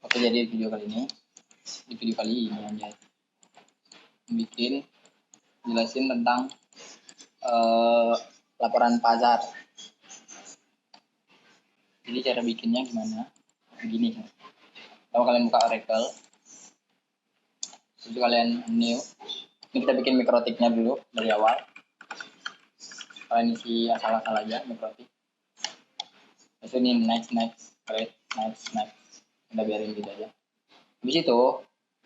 Oke, jadi di video kali ini aja bikin jelasin tentang laporan pajak. Jadi cara bikinnya gimana? Begini, kalau kalian buka Oracle, terus kalian new, ini kita bikin mikrotiknya dulu dari awal. Kalian isi asal-asal aja mikrotik. Terus ini next, create, next. Kita biarin gitu aja. Habis itu,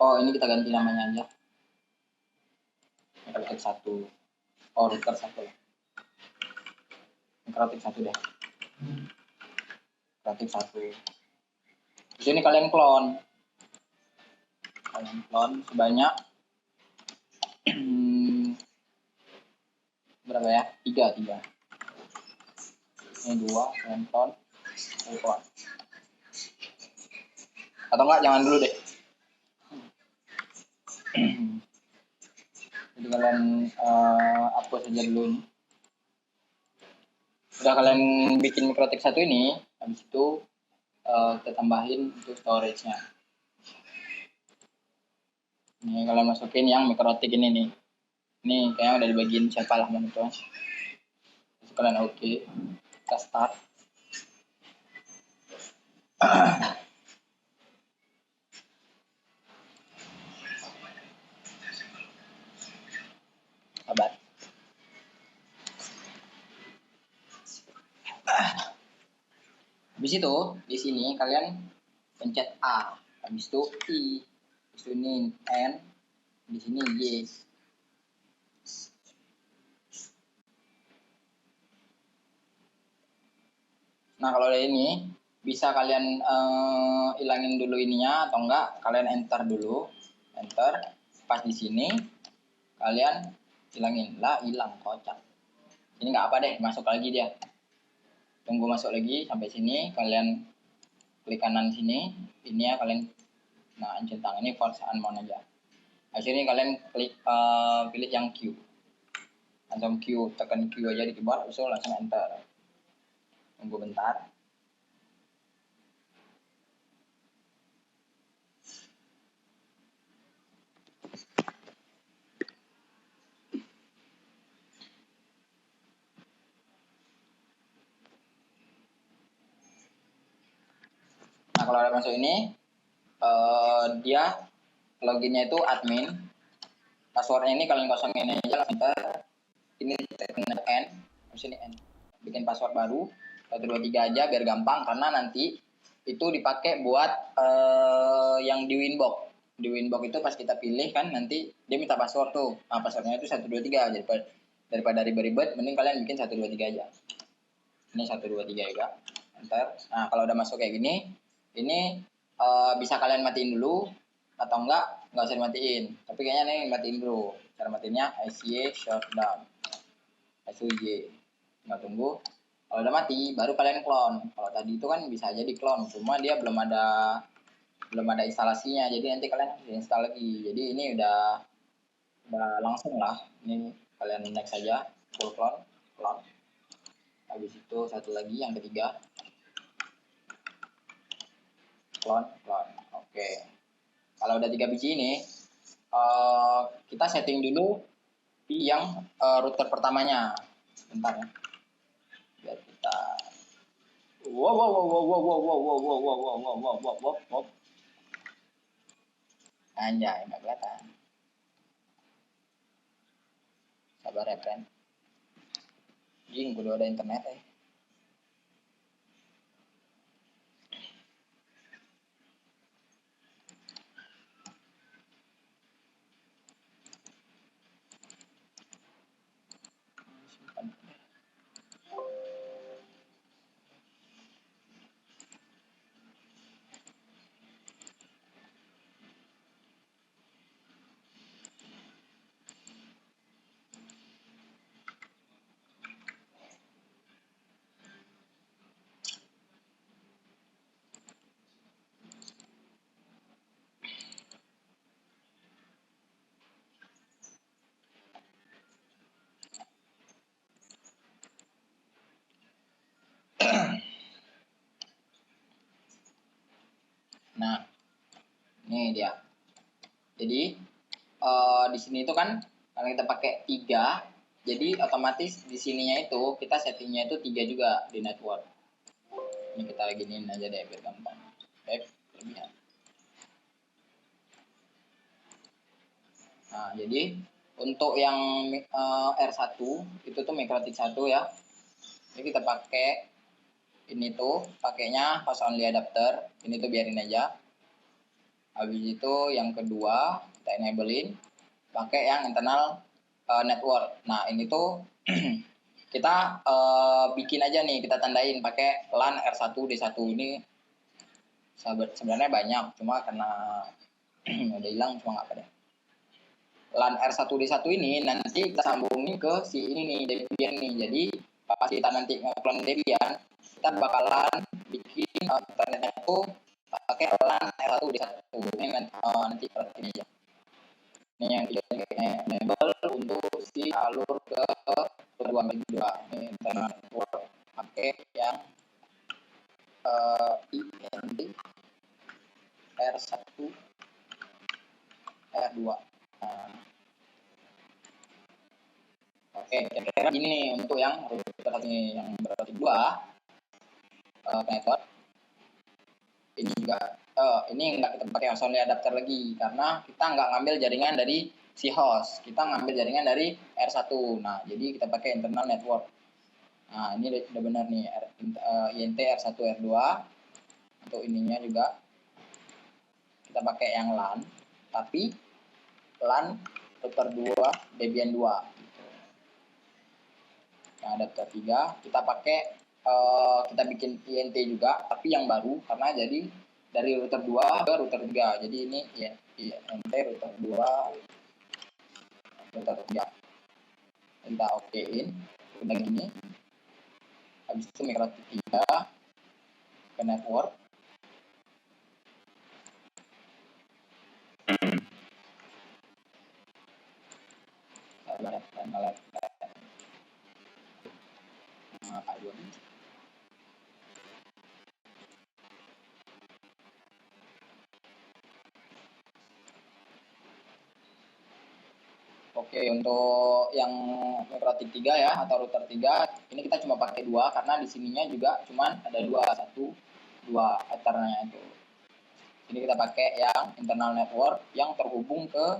ini kita ganti namanya aja. Mikrotik 1. Router 1 lah. Mikrotik 1 deh. Mikrotik 1. Terus ini kalian clone sebanyak berapa ya? 3. Ini 2, kalian clone. Atau enggak, jangan dulu deh. Jadi kalian hapus saja dulu ini. Udah kalian bikin mikrotik 1 ini, habis itu kita tambahin untuk storage-nya. Ini kalian masukin yang mikrotik ini nih. Ini kayaknya udah dibagiin siapa lah teman-teman. Terus kalian oke. Kita start. Sabar. Habis itu di sini kalian pencet A, habis itu I, habis itu ini N, di sini Y. Nah, kalau ada ini bisa kalian ilangin dulu ininya atau enggak kalian enter dulu. Enter. Pas di sini kalian hilangin. Lah, hilang, kocak. Ini enggak apa deh, masuk lagi dia. Tunggu masuk lagi sampai sini, kalian klik kanan sini, ini ya kalian centang ini force unknown aja. Akhirnya kalian klik pilih yang Q. Langsung Q, tekan Q aja di keyboard, langsung enter. Tunggu bentar. Nah, kalau ada masuk ini, dia loginnya itu admin. Passwordnya ini kalian kosongin aja, enter. Ini N, terus ini N. Bikin password baru, 123 aja biar gampang, karena nanti itu dipakai buat yang di Winbox. Di Winbox itu pas kita pilih kan, nanti dia minta password tuh. Nah, passwordnya itu 123, daripada ribet-ribet, mending kalian bikin 123 aja. Ini 123 juga, enter. Nah, kalau udah masuk kayak gini, ini bisa kalian matiin dulu atau enggak usah dimatiin. Tapi kayaknya nih matiin dulu. Cara matiinnya ICA shutdown. SUJ. Nggak tunggu. Kalau udah mati, baru kalian clone. Kalau tadi itu kan bisa aja di clone, cuma dia belum ada instalasinya. Jadi nanti kalian harus install lagi. Jadi ini udah langsung lah. Ini kalian next aja, full clone. Habis itu satu lagi yang ketiga. Clone. Oke. Kalau udah 3 biji ini, kita setting dulu di yang router pertamanya. Bentar ya. Biar kita anjay, nggak kelihatan. Sabar ya, friend. Jing, udah ada internet ya. Nah, ini dia. Jadi di sini itu kan kalau kita pakai 3, jadi otomatis di sininya itu kita settingnya itu 3 juga di network. Ini kita giniin aja deh biar gampang. Kelebihan. Nah, jadi untuk yang R1 itu tuh MikroTik 1 ya. Jadi kita pakai ini tuh pakainya host only adapter. Ini tuh biarin aja. Habis itu yang kedua kita enablein pakai yang internal network. Nah, ini tuh kita bikin aja nih, kita tandain pakai LAN R1D1 ini. Sebenarnya banyak, cuma karena udah hilang cuma nggak apa deh. LAN R1D1 ini nanti kita sambungin ke si ini nih, Debian nih. Jadi pas kita nanti nge-clone Debian, kita bakalan bikin internetnya tuh pakai LAN R1D1. Ini nanti perhatiin aja. Ini yang kita enable untuk si alur ke 2 ini internal network pakai yang INT R1 R2. Nah, oke, kira-kira gini nih untuk yang router ini yang berarti 2 network. Ini juga ini nggak kita pakai host only adapter lagi karena kita nggak ngambil jaringan dari si host, kita ngambil jaringan dari R1. Nah, jadi kita pakai internal network. Nah, ini udah benar nih INT R1 R2. Untuk ininya juga kita pakai yang LAN, tapi LAN router 2 Debian 2 gitu. Yang adapter 3 kita pakai kita bikin INT juga tapi yang baru karena jadi dari router 2 ke router 3. Jadi ini ya INT router 2 router 3. Kita okein udah gini. Habis itu MikroTik 3 ke network. Oke, untuk yang MikroTik 3 ya atau router 3 ini kita cuma pakai 2 karena di sininya juga cuman ada 2, 1, 2 ethernya itu. Ini kita pakai yang internal network yang terhubung ke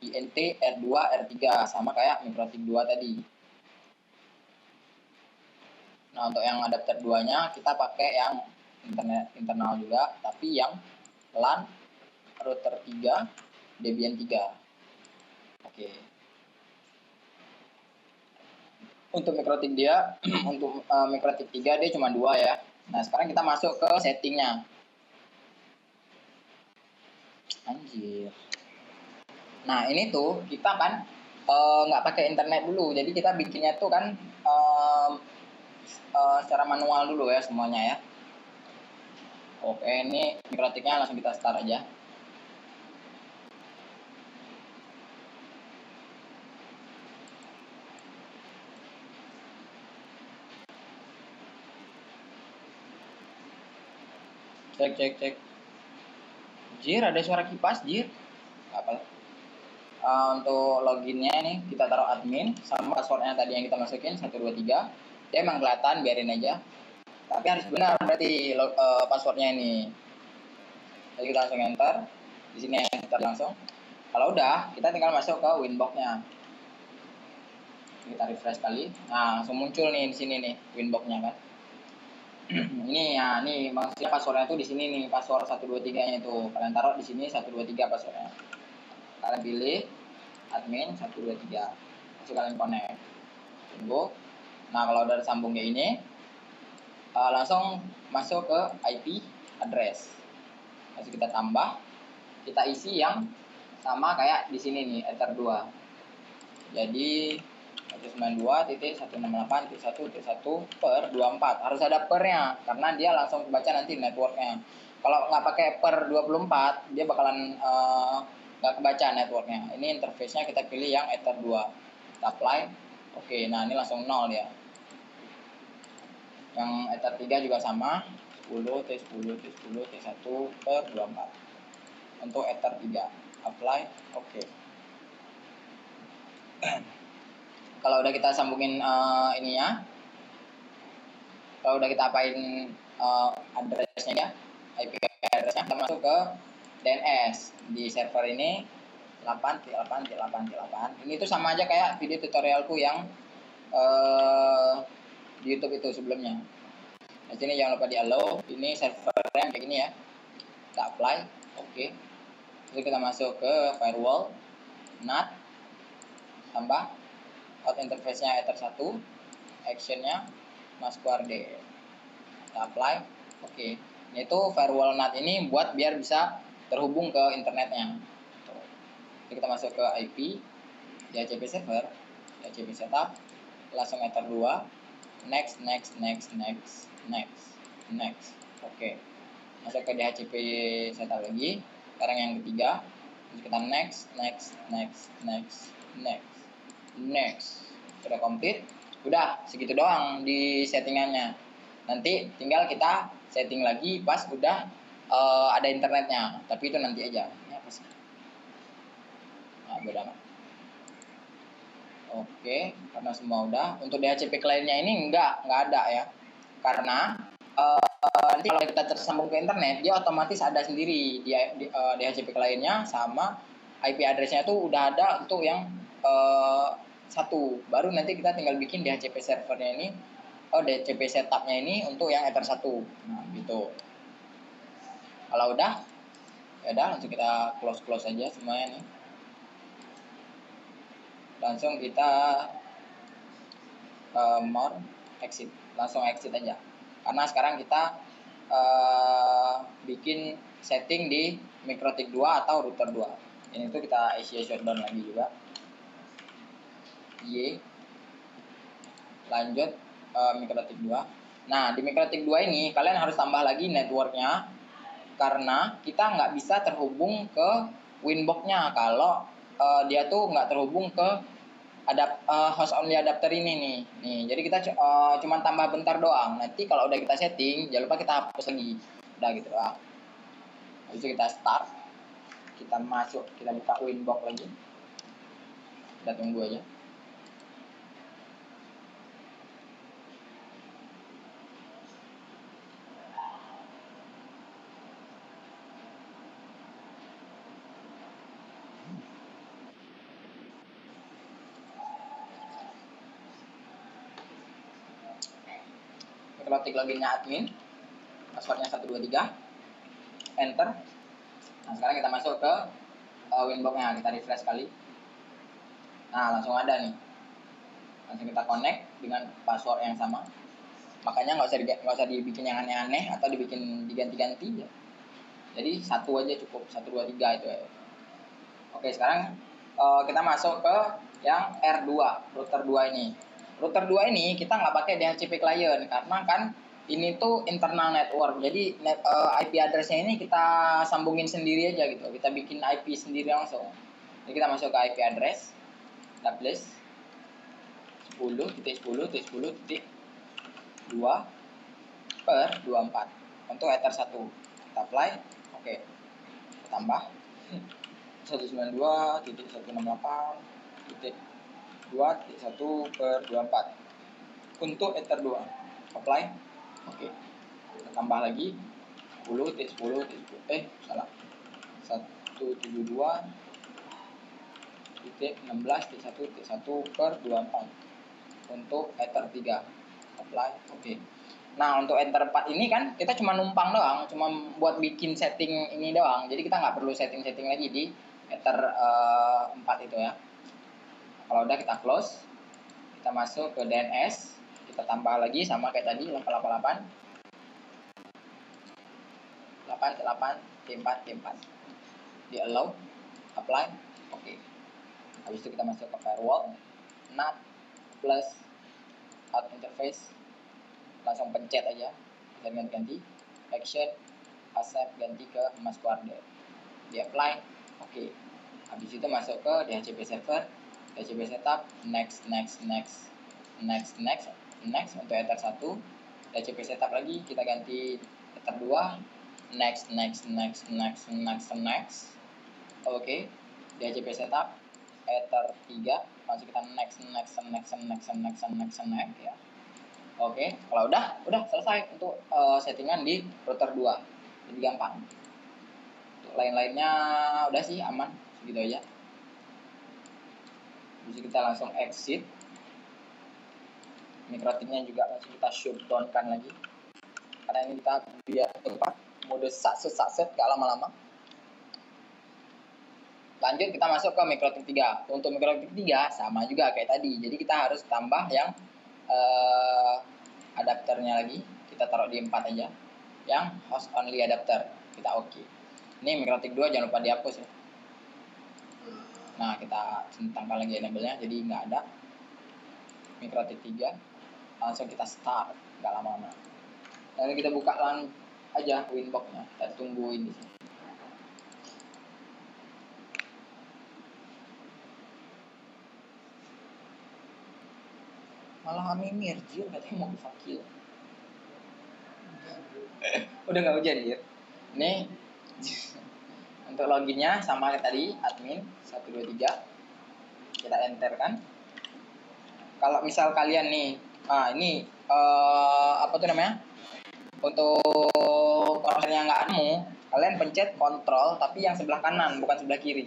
INT R2 R3 sama kayak MikroTik 2 tadi. Nah, untuk yang adapter 2-nya kita pakai yang internal juga tapi yang LAN router 3 Debian 3. Oke. Untuk MikroTik dia untuk MikroTik 3 dia cuma 2 ya. Nah, sekarang kita masuk ke settingnya. Anjir. Nah, ini tuh kita kan nggak pakai internet dulu. Jadi kita bikinnya tuh kan secara manual dulu ya semuanya ya. Oke, ini MikroTiknya langsung kita start aja. Cek. Jir, ada suara kipas, Jir. Apa? Untuk loginnya nih kita taruh admin sama passwordnya tadi yang kita masukin 123. Dia emang kelihatan, biarin aja. Tapi harus benar berarti passwordnya ini. Jadi kita langsung enter. Di sini enter langsung. Kalau udah, kita tinggal masuk ke winbox-nya. Kita refresh kali. Nah, langsung muncul nih di sini nih winbox-nya kan. Ini ya, nih maksudnya passwordnya tuh di sini nih, password 123-nya itu. Kalian taruh di sini 123 passwordnya. Kalian pilih admin 123. Terus kalian connect. Tunggu. Nah, kalau udah sambung kayak ini, langsung masuk ke IP address. Langsung kita tambah, kita isi yang sama kayak di sini nih, ether 2. Jadi 192.168.1.1/24 harus ada pernya karena dia langsung baca nanti networknya. Kalau nggak pakai per 24 dia bakalan nggak kebaca networknya. Ini interface-nya kita pilih yang ether 2. Kita apply. Oke, nah ini langsung 0 ya. Yang ether 3 juga sama. T10, T10, T10, T1/24 untuk Ether 3. Apply, oke. Kalau udah kita sambungin ininya, kalau udah kita apain addressnya ya, IP addressnya, kita masuk ke DNS di server ini 8.8.8.8. Ini tuh sama aja kayak video tutorialku yang di YouTube itu sebelumnya. Di sini jangan lupa di allow. Ini servernya kayak gini ya. Kita apply, oke. Terus kita masuk ke firewall, NAT, tambah out interface-nya Ether 1, action-nya Masquerade. Kita apply, oke. Ini tuh firewall NAT ini buat biar bisa terhubung ke internetnya. Jadi kita masuk ke IP, DHCP server, DHCP setup, langsung Ether 2, next. Oke. Masuk ke DHCP setup lagi. Sekarang yang ketiga, terus kita next. Sudah komplit. Udah segitu doang di settingannya. Nanti tinggal kita setting lagi pas udah ada internetnya. Tapi itu nanti aja. Ini apa sih? Nah, beda kan? Oke, karena semua udah. Untuk DHCP kliennya ini enggak ada ya. Karena nanti kalau kita tersambung ke internet, dia otomatis ada sendiri di DHCP kliennya sama IP address-nya itu udah ada untuk yang satu. Baru nanti kita tinggal bikin DHCP servernya ini, DHCP setupnya ini untuk yang Ether 1. Nah, gitu. Kalau udah, ya udah langsung kita close aja semuanya nih. Langsung kita more exit, langsung exit aja. Karena sekarang kita bikin setting di MikroTik 2 atau router 2. Ini tuh kita Asia shutdown lagi juga. Lanjut MikroTik 2. Nah, di MikroTik 2 ini kalian harus tambah lagi networknya, karena kita nggak bisa terhubung ke Winbox-nya kalau dia tuh nggak terhubung ke host only adapter ini nih. Jadi kita cuma tambah bentar doang. Nanti kalau udah kita setting, jangan lupa kita hapus lagi. Udah gitu doang. Habis itu kita start. Kita masuk, kita buka Winbox lagi. Kita tunggu aja. Ketik loginnya admin, passwordnya 123, enter. Nah, sekarang kita masuk ke Winbox-nya, kita refresh kali. Nah, langsung ada nih. Langsung kita connect dengan password yang sama. Makanya nggak usah dibikin yang aneh-aneh atau diganti-ganti ya. Jadi satu aja cukup, 1, 2, 3 itu ya. Oke, sekarang kita masuk ke yang R2, router 2 ini. Router 2 ini kita nggak pakai DHCP client karena kan ini tuh internal network. Jadi IP address-nya ini kita sambungin sendiri aja gitu. Kita bikin IP sendiri langsung. Jadi kita masuk ke IP address, kita place 10.10.2/24 untuk Ether 1. Kita apply, oke. Kita tambah 192.168.2/24 untuk Ether 2. Apply, oke. Kita tambah lagi 172.168.1/24 untuk Ether 3. Apply, oke. Nah, untuk Enter 4 ini kan kita cuma numpang doang, cuma buat bikin setting ini doang. Jadi kita nggak perlu setting-setting lagi di Ether 4 itu ya. Kalau udah kita close, kita masuk ke DNS, kita tambah lagi sama kayak tadi 888 T4 di allow, apply, oke. Habis itu kita masuk ke firewall, NAT plus out interface, langsung pencet aja, dan ganti action, accept, ganti ke Masquerade, di apply, oke. Habis itu masuk ke DHCP server, DHCP setup, next untuk Ether 1, DHCP setup lagi, kita ganti Ether 2, next. Oke, DHCP setup, Ether 3, langsung kita next ya. Oke, kalau udah selesai untuk settingan di router 2. Jadi gampang. Untuk lain-lainnya udah sih aman, segitu aja. Bisa kita langsung exit. Mikrotiknya juga langsung kita shutdown kan lagi. Karena ini kita biar cepat, mode sakset gak lama-lama. Lanjut kita masuk ke mikrotik 3. Untuk mikrotik 3 sama juga kayak tadi. Jadi kita harus tambah yang adapternya lagi. Kita taruh di 4 aja. Yang host only adapter. Kita oke. Ini mikrotik 2 jangan lupa dihapus ya. Nah, kita centangkan lagi enable-nya jadi nggak ada. Mikrotik 3. Langsung kita start, nggak lama-lama. Lalu kita buka aja Winbox-nya. Kita tungguin di sini. Malah Amimir, Jir katanya mau fakir. Udah nggak hujan, Jir. Ini untuk loginnya sama kayak tadi, admin 123. Kita enter kan. Kalau misal kalian nih, ini apa tuh namanya? Untuk konsernya nggak nemu, kalian pencet kontrol tapi yang sebelah kanan bukan sebelah kiri.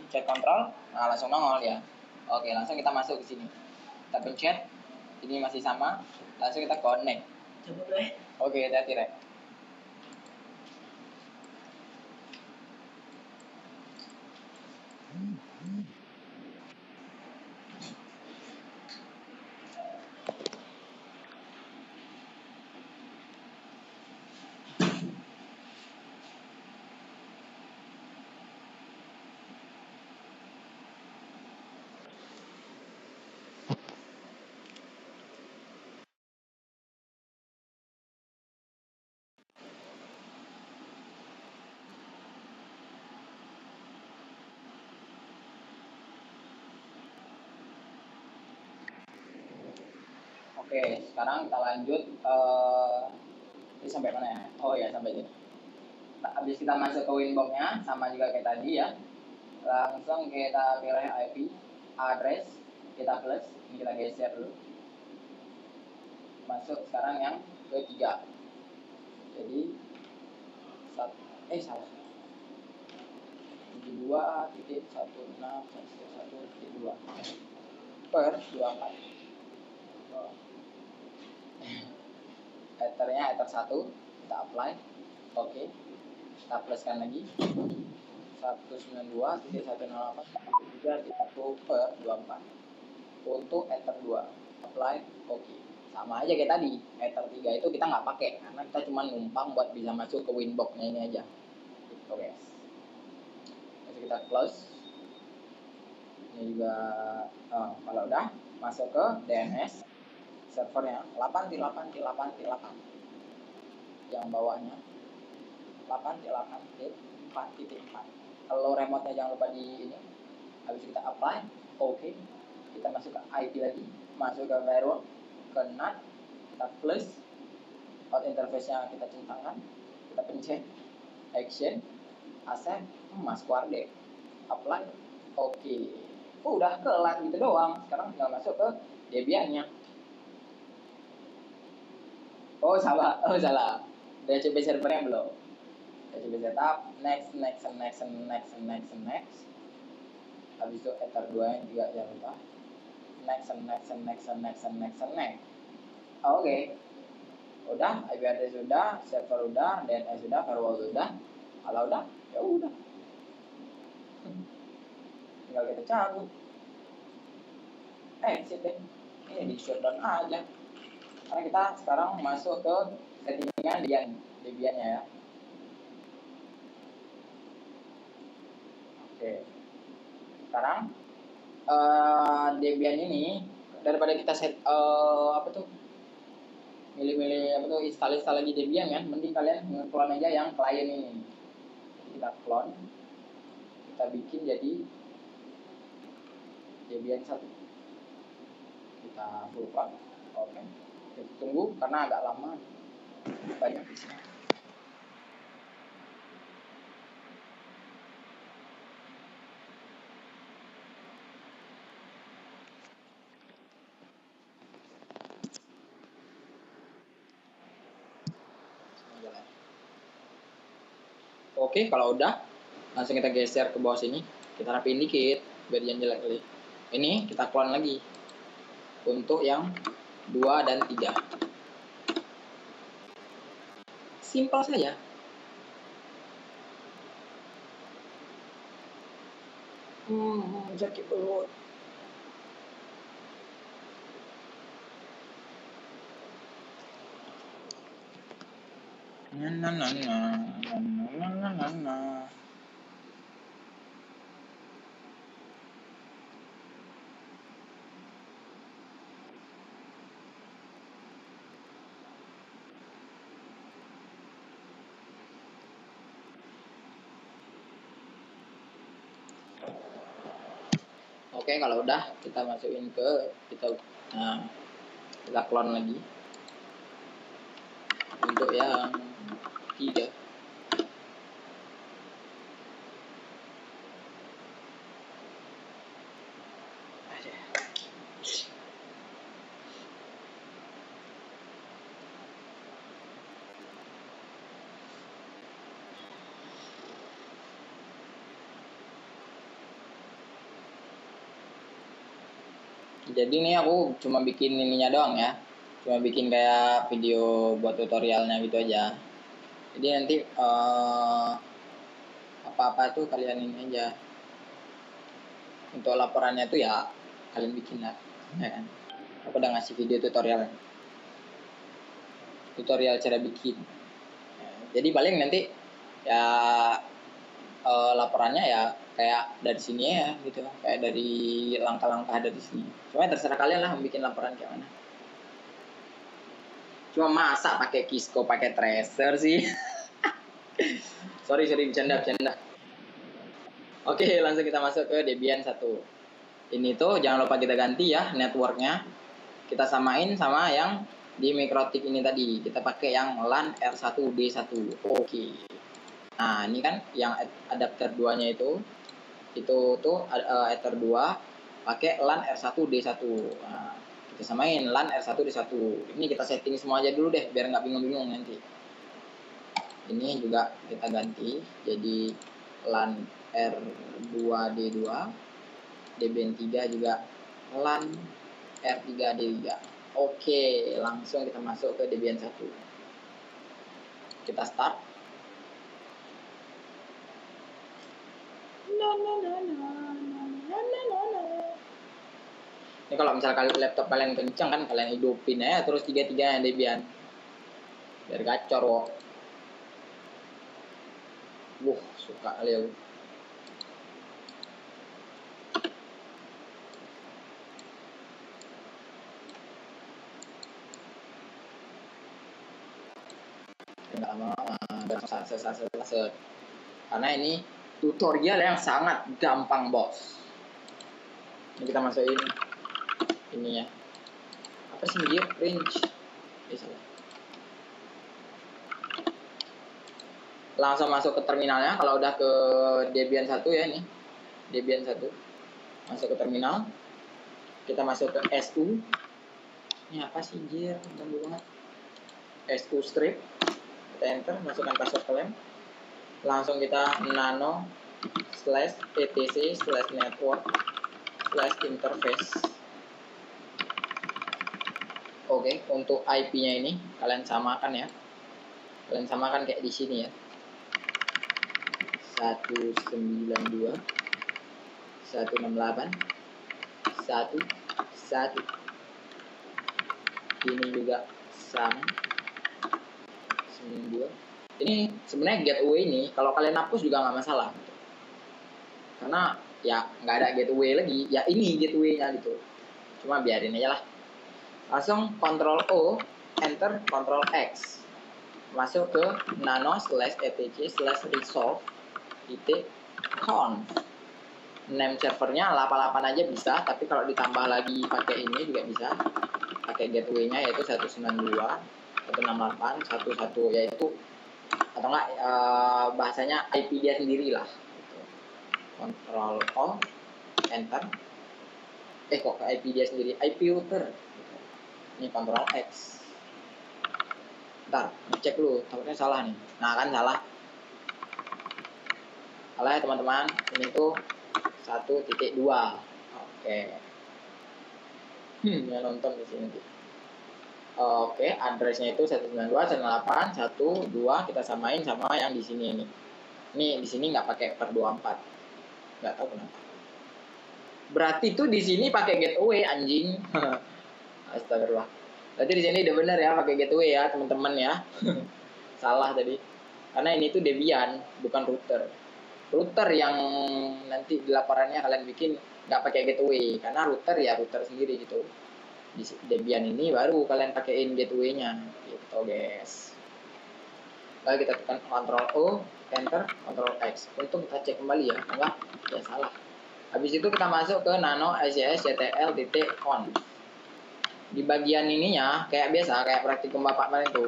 Pencet kontrol, nah langsung nongol ya. Oke, langsung kita masuk ke sini. Kita pencet, ini masih sama, langsung kita connect. Coba deh. Oke, hati-hati Rek. Oke, sekarang kita lanjut. Ini sampai mana ya? Oh ya, sampai ini. Nah, habis kita masuk ke Winbox-nya, sama juga kayak tadi ya. Langsung kita pilih IP, address, kita plus. Ini kita geser dulu. Masuk sekarang yang ketiga. Jadi, salah. 72.16.1.2 per 24. Ethernya ether 1 kita apply. Oke, kita pluskan lagi 192.108.1 per 24 untuk ether 2 apply. Oke, sama aja kayak tadi. Ether 3 itu kita nggak pakai karena kita cuma numpang buat bisa masuk ke Winbox-nya ini aja. Oke, terus kita close. Ini juga kalau udah masuk ke DNS servernya 8.8.8.8 yang bawahnya 8.8.4.4. Kalau remote-nya jangan lupa di ini. Habis kita apply, oke. Kita masuk ke IP lagi, masuk ke firewall, ke NAT, kita plus, out interface-nya kita centangkan, kita pencet, action, accept, masuk Warde, apply, oke. Udah kelar gitu doang. Sekarang tinggal masuk ke Debian-nya. Oh salah. DHCP servernya belum. DHCP setup, next. Habis itu ether 2 juga jangan lupa. Next. Oke. Udah, IP address sudah, server udah, DNS sudah, firewall sudah. Kalau udah, ya udah. Tinggal kita cabut. Exit deh. Ini di shutdown aja. Karena kita sekarang masuk ke settingan Debian-nya ya. Oke. Sekarang Debian ini daripada kita milih install lagi Debian kan, mending kalian nge-clone aja yang klien ini. Kita clone, kita bikin jadi Debian 1. Kita buka. Oke. Kita tunggu karena agak lama, banyak di sini. Oke, kalau udah langsung kita geser ke bawah sini, kita rapiin dikit biar jangan jelek kali. Ini kita clone lagi untuk yang 2 dan 3. Simpel saja. Sakit perut. Oke, kalau udah kita masukin ke kita clone lagi untuk yang 3. Jadi ini aku cuma bikin ininya doang ya, cuma bikin kayak video buat tutorialnya gitu aja. Jadi nanti apa-apa tuh kalian ini aja. Untuk laporannya tuh ya kalian bikin lah, ya kan? Aku udah ngasih video tutorial cara bikin. Jadi paling nanti ya laporannya ya kayak dari sini ya gitu, kayak dari langkah-langkah dari sini. Cuma terserah kalian lah bikin laporan kayak mana. Cuma masa pakai Kisco, pakai tracer sih. sorry bercanda. Oke, langsung kita masuk ke Debian 1. Ini tuh jangan lupa kita ganti ya networknya. Kita samain sama yang di Mikrotik ini tadi. Kita pakai yang LAN R1D1. Oke. Nah, ini kan yang adapter 2-nya itu tuh adapter 2 pakai LAN R1D1. Nah, kita samain LAN R1D1. Ini kita setting semua aja dulu deh biar nggak bingung-bingung nanti. Ini juga kita ganti jadi LAN R2D2. Debian 3 juga LAN R3D3. Oke, langsung kita masuk ke Debian 1. Kita start. Ini kalau misalnya laptop kalian kencang kan kalian hidupin ya terus 3-3 Debian. Biar gacor kok. Suka kali aku. Enggak lama-lama karena ini tutorial yang sangat gampang, bos. Ini kita masukin ini ya. Apa sih dia? Range. Salah. Langsung masuk ke terminalnya. Kalau udah ke Debian 1 ya ini. Debian 1. Masuk ke terminal. Kita masuk ke SU. Ini apa sih anjir? Ganggu banget. SU strip. Kita enter, masukkan password kalian. Langsung kita nano /etc/network/interface. Oke, untuk IP-nya ini kalian samakan ya. Kalian samakan kayak di sini ya. 192 168 11. Ini juga sama 92. Ini sebenarnya gateway ini kalau kalian hapus juga nggak masalah karena ya nggak ada gateway lagi ya, ini gateway-nya gitu. Cuma biarin aja lah. Langsung Ctrl O, enter, Ctrl X, masuk ke nano/etc/resolve.conf. Name servernya 88 aja bisa, tapi kalau ditambah lagi pakai ini juga bisa. Pakai gateway-nya yaitu 192 168 11 yaitu atau enggak bahasanya IP dia sendiri lah. Ctrl O, enter. Kok ke IP dia sendiri? IP router. Ini Ctrl X. Ntar, cek dulu, takutnya salah nih. Nah, kan salah. Salah ya teman-teman, ini tuh 1.2. Oke. Ya nonton di sini. Oke, addressnya itu 192.168.1.2 kita samain sama yang di sini ini. Ini di sini nggak pakai per 24. Nggak tahu kenapa. Berarti tuh di sini pakai gateway anjing. Astagfirullah. Berarti di sini udah bener ya pakai gateway ya teman-teman ya. Salah tadi. Karena ini tuh Debian, bukan router. Router yang nanti di laporannya kalian bikin nggak pakai gateway, karena router ya router sendiri gitu. Di Debian ini baru kalian pakein gateway-nya gitu guys. Lalu kita tekan Ctrl O, Enter, Ctrl X. Untuk kita cek kembali ya, enggak ya salah. Habis itu kita masuk ke nano ICS-CTL.conf. Di bagian ininya kayak biasa, kayak praktikum bapak kemarin itu.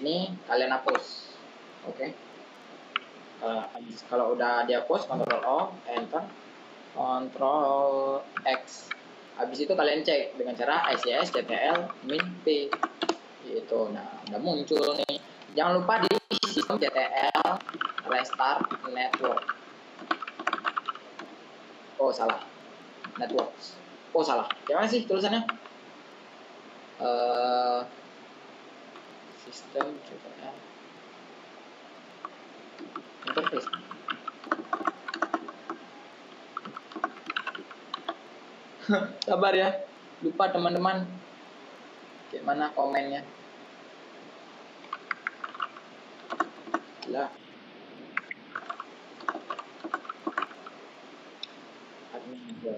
Ini kalian hapus. Oke. Kalau udah dihapus, Ctrl O, Enter, Ctrl X. Habis itu kalian cek dengan cara ICS-CTL min P. Gitu. Nah, udah muncul nih. Jangan lupa di sistem CTL restart network. Oh salah, network. Oh salah. Gimana sih tulisannya? Sistem CTL interface. Sabar ya, lupa teman-teman. Gimana komennya? Lah. Admin juga.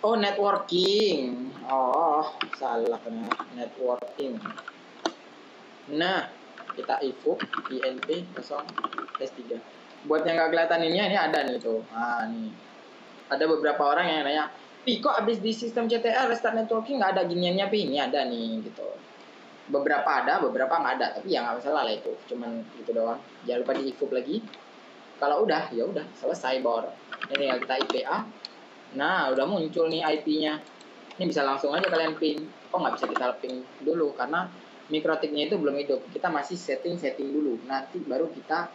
Oh networking. Oh salah ternyata networking. Nah kita input INP 0 S3. Buat yang nggak kelihatan ini ada nih tuh. Nah nih ada beberapa orang yang nanya, Pi kok abis di sistem CTL restart networking nggak ada giniannya Pi? Ini ada nih gitu. Beberapa ada, beberapa nggak ada, tapi ya nggak masalah lah itu. Cuman gitu doang. Jangan lupa di input lagi. Kalau udah ya udah selesai bor. Ini tinggal kita IPA. Nah udah muncul nih IP-nya. Ini bisa langsung aja kalian ping. Kok nggak bisa kita ping dulu karena mikrotiknya itu belum hidup. Kita masih setting dulu. Nanti baru kita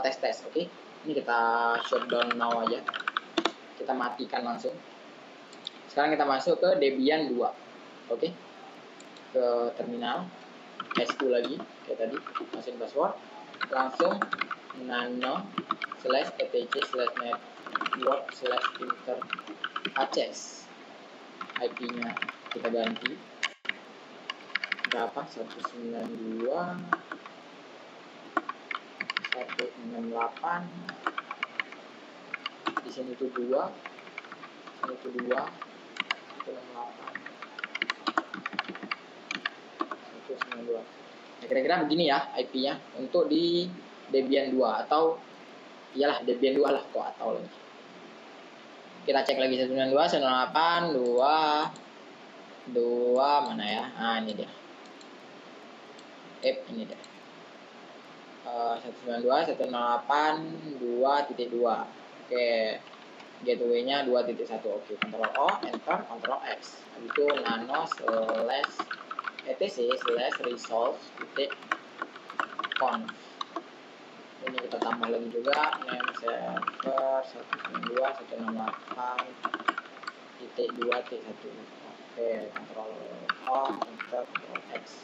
tes. Oke. Ini kita shutdown now aja. Kita matikan langsung. Sekarang kita masuk ke Debian 2. Oke. Ke terminal. S2 lagi kayak tadi. Masukin password. Langsung nano /etc/network/inter access. IP-nya kita ganti berapa? 192.168. Di sini tuh 2, sini tuh 2, 168, 192. Nah, kira-kira begini ya IP-nya untuk di Debian 2 atau iyalah Debian 2 lah kok atau lagi. Kita cek lagi 192.168.2 mana ya? Nah ini dia. Ini dia. 192.168.2.2. Oke. Gateway-nya 2.1. Oke, Ctrl O, Enter, Ctrl X. Habis itu nano/etc/resolve.conf. Ini kita tambah lagi juga name server 192.168.2.1. Oke, Ctrl O, Enter, Ctrl X.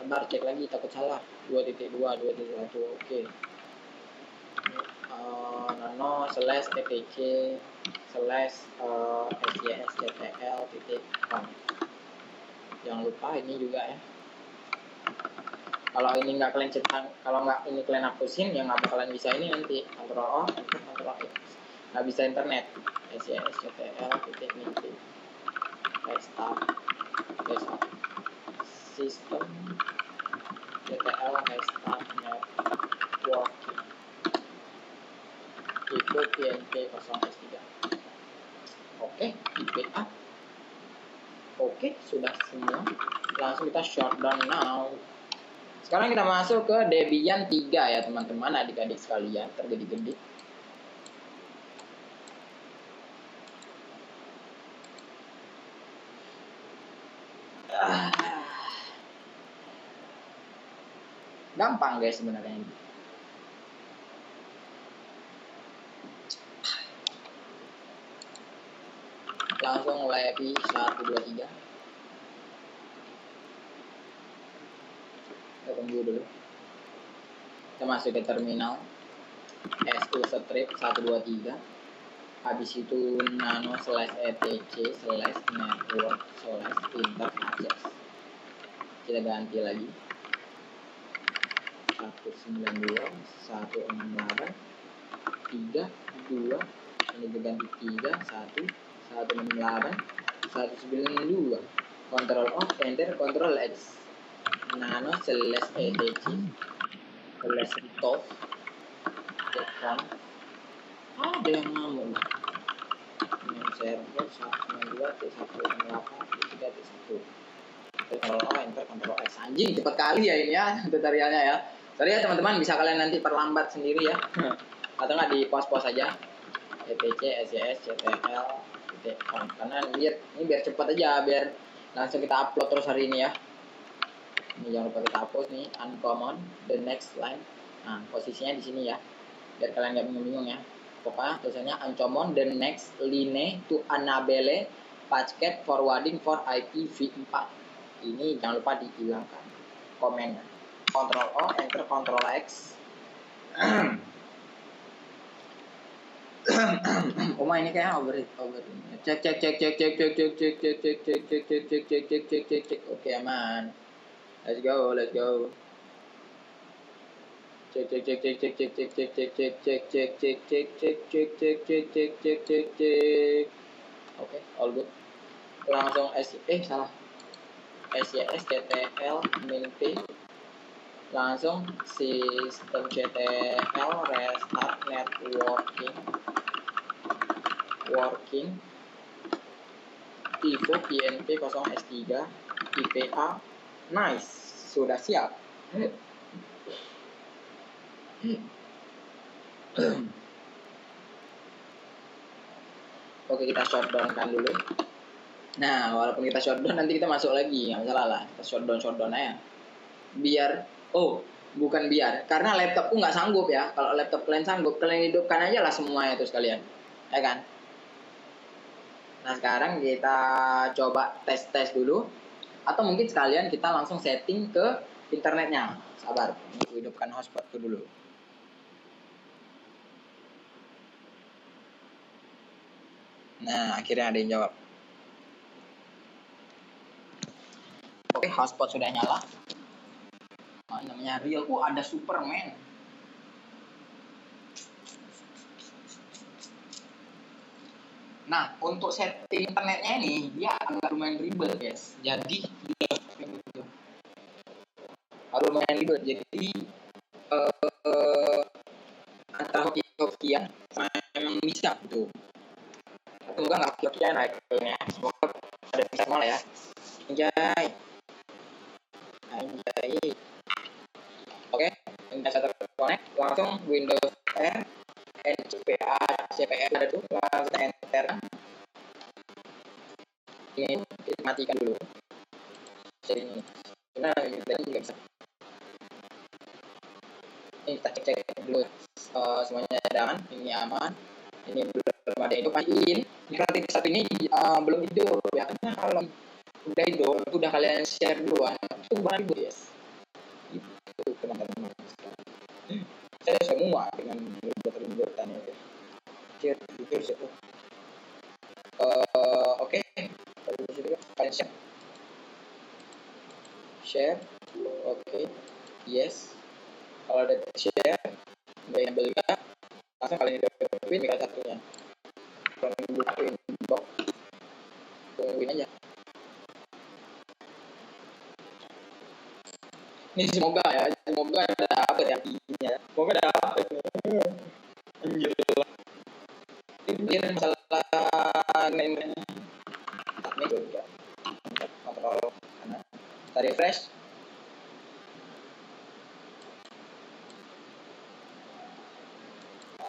Bentar cek lagi takut salah. 2.2, 2.1. Oke. nano/etc/sjs.conf. Jangan lupa ini juga ya. Kalau ini nggak kalian cetak, kalau nggak ini kalian hapusin, yang nggak bakalan bisa ini nanti. Ctrl O, Ctrl X. Nggak bisa internet. sjs.ctl.mint. Restart. Sistem CTL restart networking. Itu PNP 0S3. Oke, IPA. Oke, sudah semua. Langsung kita shutdown now. Sekarang kita masuk ke Debian 3 ya teman-teman, adik-adik sekalian, tergede-gede. Gampang guys sebenarnya ini. Langsung mulai API 1, 2, 3. Kita tunggu dulu. Kita masuk ke terminal. SU strip 1, 2, 3. Habis itu nano /etc /network /inter access. Kita ganti lagi 192 168 3 2. Ini diganti 3 1 168 192. Control off, enter, Control X. Nano /etc /stop. Tekan. Ada yang ngamuk. Server 192 T168 T3 T1. Control O, enter, Control X. Anjing cepet kali ya ini ya tutorialnya ya. Sorry ya teman-teman, bisa kalian nanti perlambat sendiri ya. Atau nggak di pause aja. etc SES CTL karena biar cepat aja, biar langsung kita upload terus hari ini ya. Ini jangan lupa kita hapus nih uncommon the next line. Nah posisinya di sini ya, biar kalian nggak bingung-bingung ya. Pokoknya tulisannya uncommon the next line to enable packet forwarding for IPv4. Ini jangan lupa dihilangkan komennya. Control O, enter, Control X. Oma ini kayak over ini. Cek. Oke aman. Let's go. Cek. Oke, all good. Langsung salah. SYS CTL min P. Langsung sistem CTL restart networking Tivo PNP 0S3 IPA. Nice, sudah siap. Oke, kita shutdown kan dulu. Nah, walaupun kita shutdown nanti kita masuk lagi, nggak masalah lah. Kita shutdown aja. Bukan biar, karena laptopku nggak sanggup ya. Kalau laptop kalian sanggup, kalian hidupkan aja lah semuanya itu sekalian, ya kan? Nah sekarang kita coba tes dulu, atau mungkin sekalian kita langsung setting ke internetnya. Sabar, aku hidupkan hotspotku dulu. Nah akhirnya ada yang jawab. Oke, hotspot sudah nyala. Namanya real. Ada Superman. Nah, untuk setting internetnya ini dia agak lumayan ribet, guys. Jadi lumayan ribet. Jadi antara hoki-hokian memang bisa gitu. Semoga nggak hoki-hokian akhirnya. Semoga ada bisa semua ya. Anjay. Oke, kita terkonek langsung Windows R CPR ada tuh, langsung enter. Ini kita matikan dulu. Jadi ini juga bisa. Ini kita cek dulu semuanya aman, ini aman, ini belum ada itu pastiin. Jika titik satu ini belum hidup ya, karena kalau udah hidup itu udah kalian share duluan itu bukan ribut ya. Itu teman-teman. Saya semua dengan ribut-ributan ya. Jujur situ. Oke. Kalian share. Oke. Yes. Kalau ada share, nggak enable juga, langsung kalian hidupin tinggal satunya. Kalau buka inbox, tungguin aja. Ini semoga dapat ya intinya. Semoga dapat. Anjir lah. Ini masalah ini juga kontrol karena kita refresh.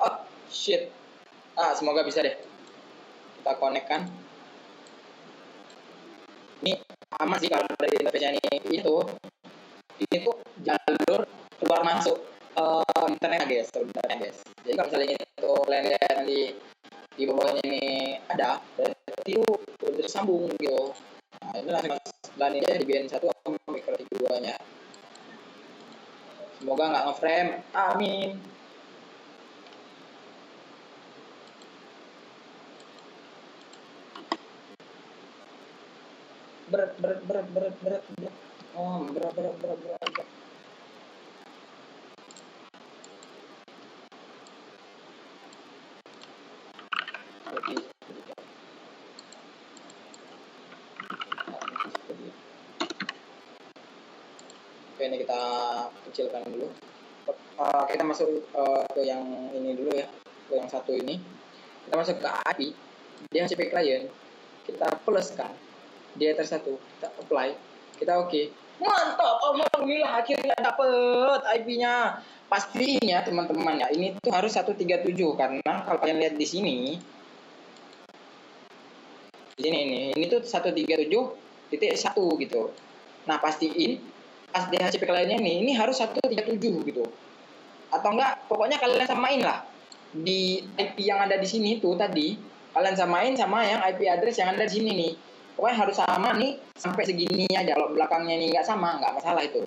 Oh shit. Semoga bisa deh. Kita connect kan. Ini aman sih kalau dari interface ini tuh jalur keluar masuk internet guys, Jadi kalau misalnya itu kalian lihat nanti di bawahnya ini ada, berarti itu udah tersambung gitu. Nah ini langsung jalanin aja di BN1 sama micro 2 nya. Semoga nggak nge-frame. Amin. Berat. Oh, berat. Oke, ini kita kecilkan dulu. Kita masuk ke yang ini dulu ya, ke yang satu ini. Kita masuk ke IP, dia HCP client, kita pluskan di Ether 1, kita apply, kita oke. Mantap, alhamdulillah akhirnya dapet IP-nya. Pastiin ya teman-teman ya, ini tuh harus 137 karena kalau kalian lihat di sini ini tuh 137.1 gitu. Nah, pastiin pas DHCP kliennya ini harus 137 gitu. Atau enggak, pokoknya kalian samain lah. Di IP yang ada di sini tuh tadi, kalian samain sama yang IP address yang ada di sini nih. Pokoknya harus sama nih sampai segini aja. Kalau belakangnya ini nggak sama, nggak masalah itu.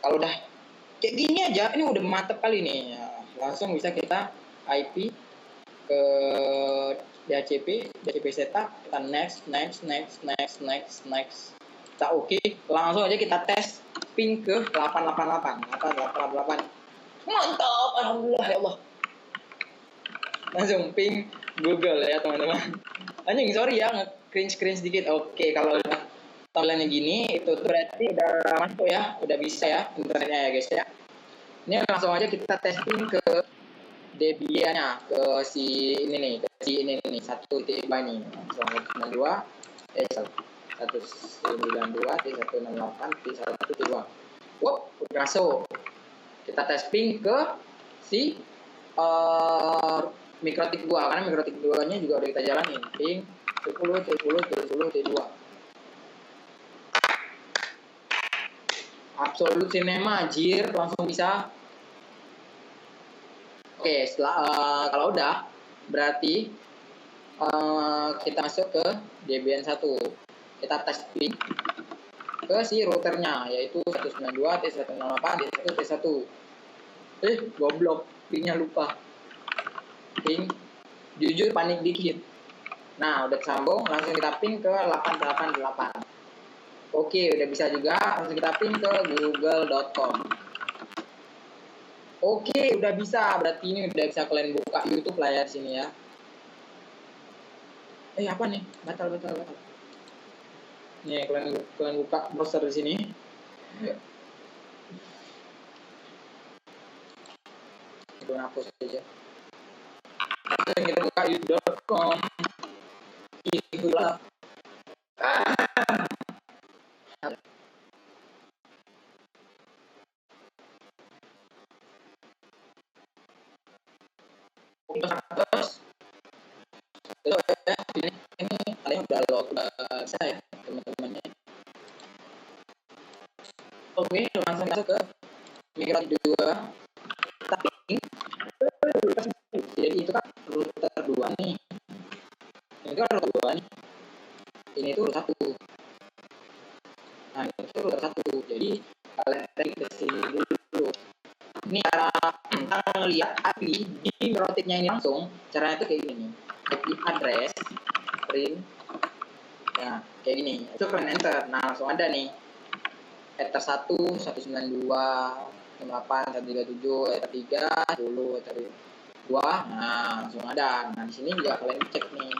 Kalau udah kayak gini aja, ini udah mantep kali nih. Ya, langsung bisa kita IP ke DHCP setup, kita next. Kita oke, langsung aja kita tes ping ke 888. Mantap, alhamdulillah ya Allah. Langsung ping Google ya teman-teman. Anjing, sorry ya cringe dikit. Oke, kalau udah tampilannya gini, itu tuh berarti udah masuk ya, udah bisa ya internetnya ya guys ya. Ini langsung aja kita testing ke Debian-nya, ke si ini nih, 1.5 nih, 192 192.168.1.2. Wop, udah masuk. Kita testing ke si mikrotik 2 karena mikrotik 2 nya juga udah kita jalanin. Ping 10.10.10.2. Absolute Cinema anjir, langsung bisa. Oke, setelah kalau udah berarti kita masuk ke Debian 1. Kita testing ke si routernya yaitu 192.168.1.1. Goblok, pingnya lupa. Ping jujur panik dikit. Nah, udah sambung, langsung kita ping ke 888. Oke, udah bisa juga, langsung kita ping ke google.com. Oke, udah bisa. Berarti ini udah bisa kalian buka YouTube lah ya di sini ya. Apa nih? Batal. Nih, kalian buka browser di sini. Itu hapus aja. Langsung kita buka youtube.com. Itulah. Terus ya, ini kalian udah bisa ya teman-teman ya. Oke, langsung masuk ke mikro 2. Tapi jadi itu kan router 2 nih. Ini kan router 2 nih. Ini tuh router 1. Nah, itu router 1. Jadi kalian ke sini dulu. Ini cara kita ngelihat IP di mikrotiknya ini langsung. Caranya itu kayak gini nih. IP address print. Nah, kayak gini. Itu kalian enter. Nah, langsung ada nih. Ether 1, 192, 58, 137, Ether 3, 10, Ether 2. Nah, langsung ada. Nah, di sini juga kalian cek nih.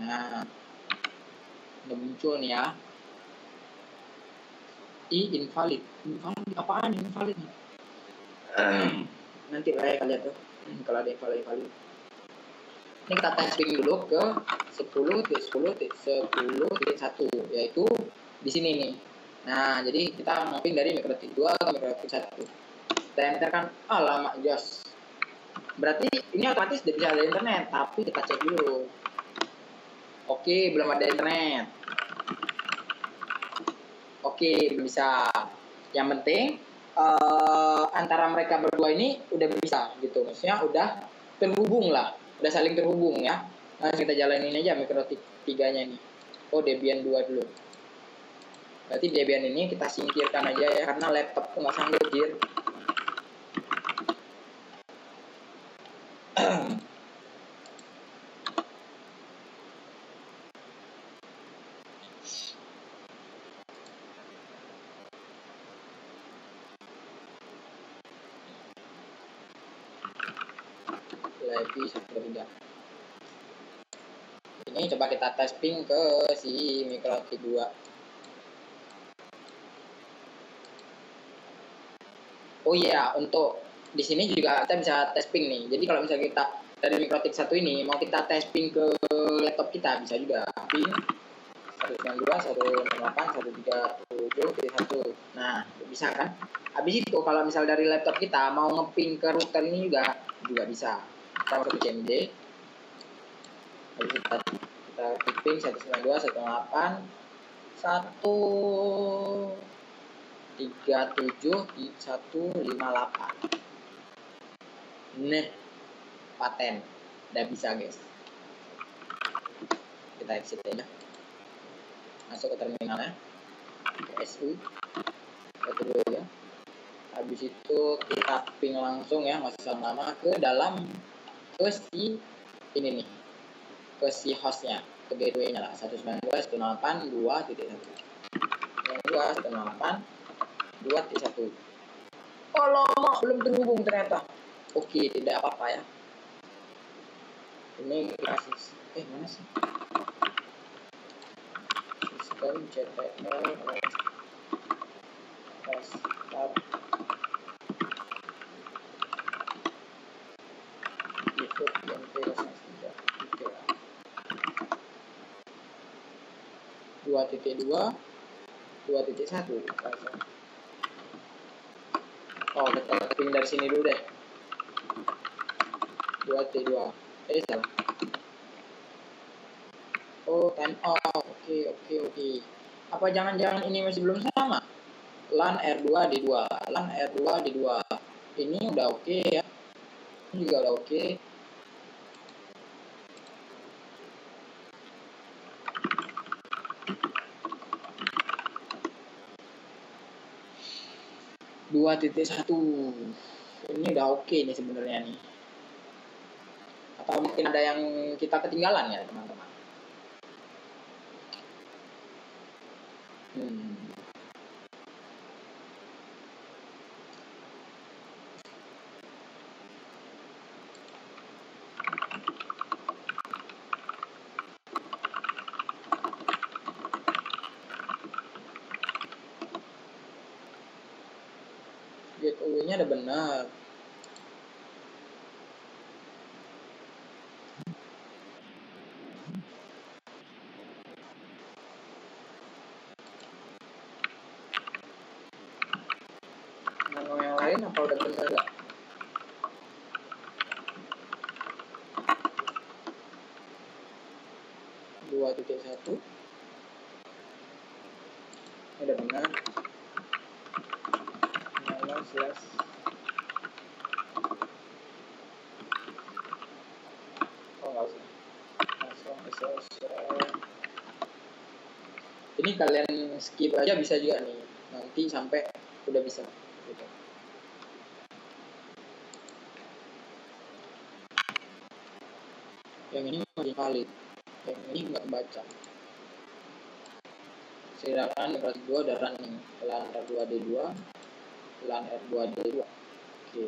Nah, udah muncul nih ya. Invalid apaan invalid nih? Nanti lah ya kalian tuh kalau ada invalid. Ini kita testing dulu ke 10.10.10.1 yaitu di sini nih. Nah, jadi kita mapping dari mikrotik 2 ke mikrotik 1. Kita enter kan lama jos. Berarti ini otomatis udah bisa ada internet, tapi kita cek dulu. Oke, belum ada internet. Oke, belum bisa. Yang penting antara mereka berdua ini udah bisa gitu. Maksudnya udah terhubung lah, udah saling terhubung ya. Nah, kita jalanin aja mikrotik 3-nya nih. Oh, Debian 2 dulu. Berarti Debian ini kita singkirkan aja ya, karena laptop tuh nggak sanggup, Jir. Lagi 1, 2, 3. Ini coba kita testing ke si mikrotik 2. Oh iya, untuk di sini juga kita bisa testing nih. Jadi kalau misalnya kita dari mikrotik 1 ini mau kita testing ke laptop kita, bisa juga. Pin 192, 168, 137.1. Nah, bisa kan? Habis itu kalau misal dari laptop kita mau ngepin ke router ini juga bisa. Kita masuk ke CMD. Habis itu kita ping 192, 168, 137.158. Nih, paten. Udah bisa, guys. Kita exit aja. Masuk ke terminalnya. Ke SU. Satu dulu ya. Habis itu kita ping langsung ya, nggak usah lama, ke dalam ke si ini nih, ke si hostnya, ke gateway-nya lah, 192.168.2.1. 192.168.2.1. Oh lama, belum terhubung ternyata. Oke, tidak apa-apa ya. Ini kasih, mana sih? Sistem CTL restart YouTube IMP 2.2 2.1. Oh, kita ping dari sini dulu deh. 2T2. Salah. Oh, time off. Oke. Apa jangan-jangan ini masih belum sama? LAN R2D2. LAN R2D2. Ini udah oke ya. Ini juga udah oke. Dua titik satu. Ini udah oke nih sebenarnya nih. Atau mungkin ada yang kita ketinggalan ya, teman-teman. Gateway-nya ada benar. Nano yang lain apa udah benar gak? Dua titik satu. Udah benar. Nano slash. Oh nggak usah. Langsung SSL. Ini kalian skip aja bisa juga nih. Nanti sampai udah bisa. Gitu. Yang ini masih valid, yang ini nggak baca. Sedangkan R2 udah running, LAN R2D2, LAN R2D2. Oke.